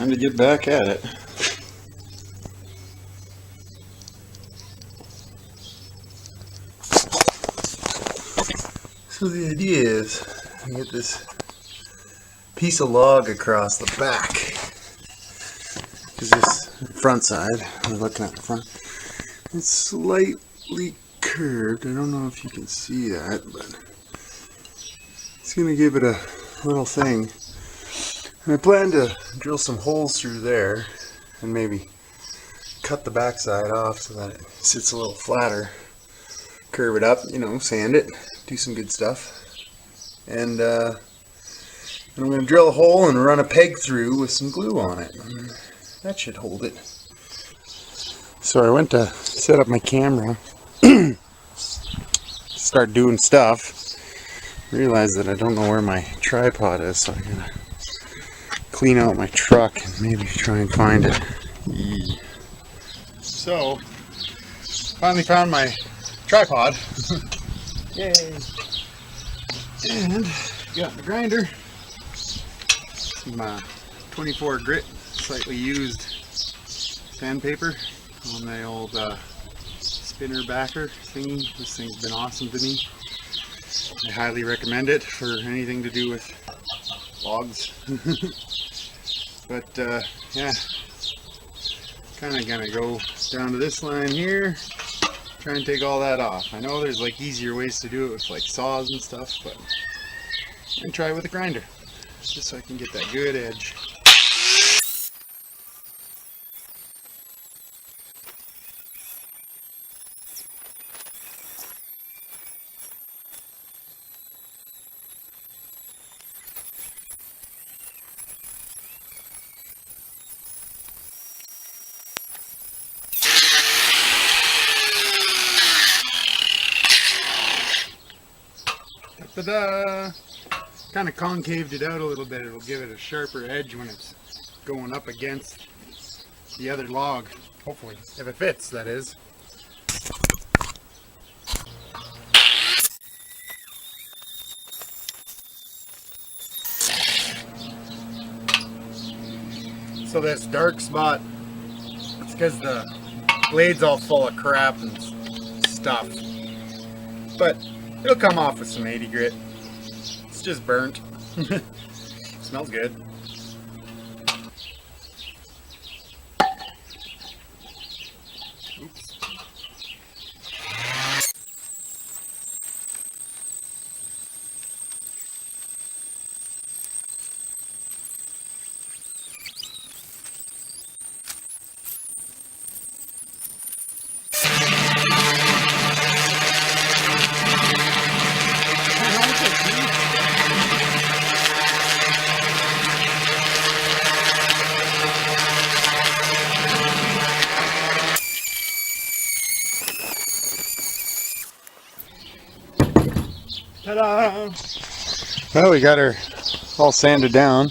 Time to get back at it. So the idea is I get this piece of log across the back, because this front side, we're looking at the front, it's slightly curved. I don't know if you can see that, but it's going to give it a little thing. And I plan to drill some holes through there and maybe cut the back side off so that it sits a little flatter. Curve it up, you know, sand it, do some good stuff. And I'm going to drill a hole and run a peg through with some glue on it. And that should hold it. So I went to set up my camera, start doing stuff. Realized that I don't know where my tripod is, so I gotta clean out my truck and maybe try and find it. So, finally found my tripod. Yay! And got the grinder, some 24 grit, slightly used sandpaper on my old spinner backer thingy. This thing's been awesome to me. I highly recommend it for anything to do with logs. But yeah, kind of gonna go down to this line here, try and take all that off. I know there's like easier ways to do it with like saws and stuff, but I'm gonna try it with a grinder just so I can get that good edge. Ta-da! Kind of concaved it out a little bit. It'll give it a sharper edge when it's going up against the other log. Hopefully, if it fits, that is. So this dark spot, it's because the blade's all full of crap and stuff. But it'll come off with some 80 grit. It's just burnt. Smells good. Oops. Ta-da! Well, we got her all sanded down.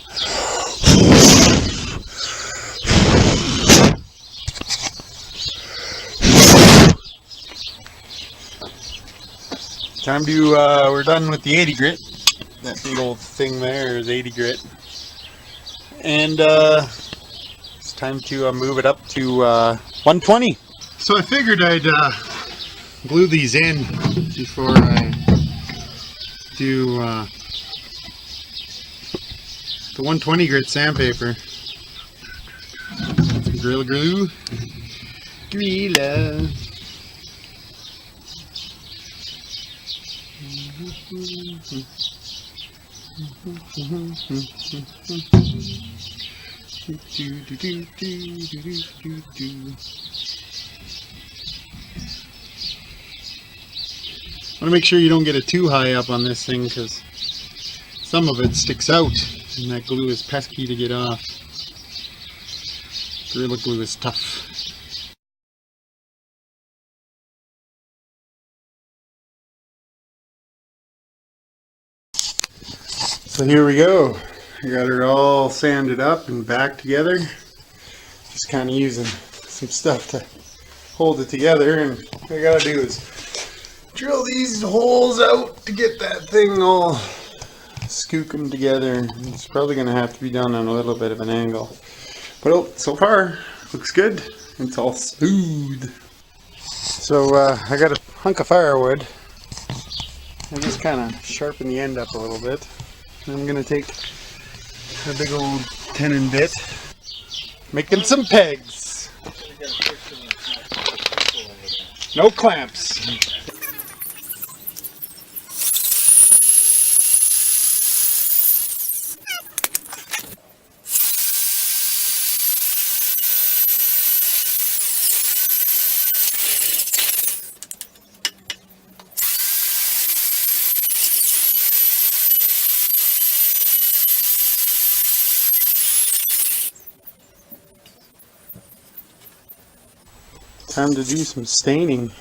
Time to, we're done with the 80 grit. That big old thing there is 80 grit. And it's time to move it up to 120. So I figured I'd glue these in before I do the 120 grit sandpaper. Gorilla Glue. Gorilla. I want to make sure you don't get it too high up on this thing, because some of it sticks out and that glue is pesky to get off. Gorilla Glue is tough. So here we go. I got her all sanded up and back together. Just kind of using some stuff to hold it together, and what I gotta do is drill these holes out to get that thing all, skook them together. It's probably going to have to be done on a little bit of an angle. But oh, so far, looks good. It's all smooth. So I got a hunk of firewood. I just kind of sharpen the end up a little bit. I'm going to take a big old tenon bit, making some pegs. No clamps. Time to do some staining.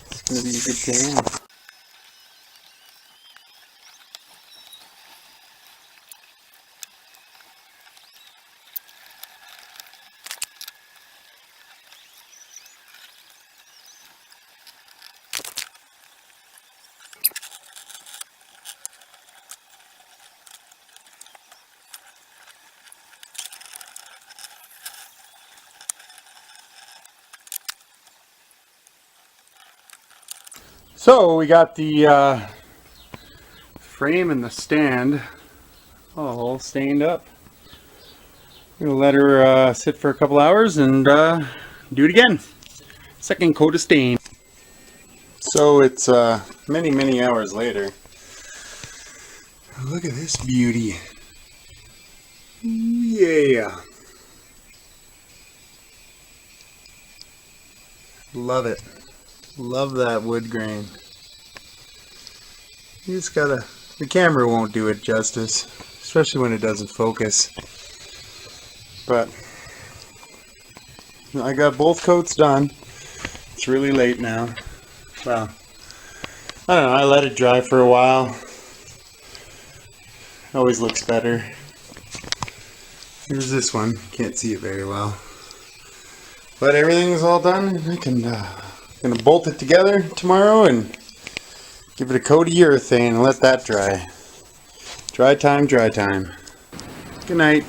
It's going to be a good tan. So we got the frame and the stand all stained up. I'm gonna let her sit for a couple hours and do it again. Second coat of stain. So it's many hours later. Look at this beauty. Yeah. Love it. Love that wood grain. You just gotta, the camera won't do it justice, especially when it doesn't focus. But I got both coats done. It's really late now. Well, I don't know, I let it dry for a while. Always looks better. Here's this one, can't see it very well. But everything is all done. I can gonna bolt it together tomorrow and give it a coat of urethane and let that dry. Dry time, dry time. Good night.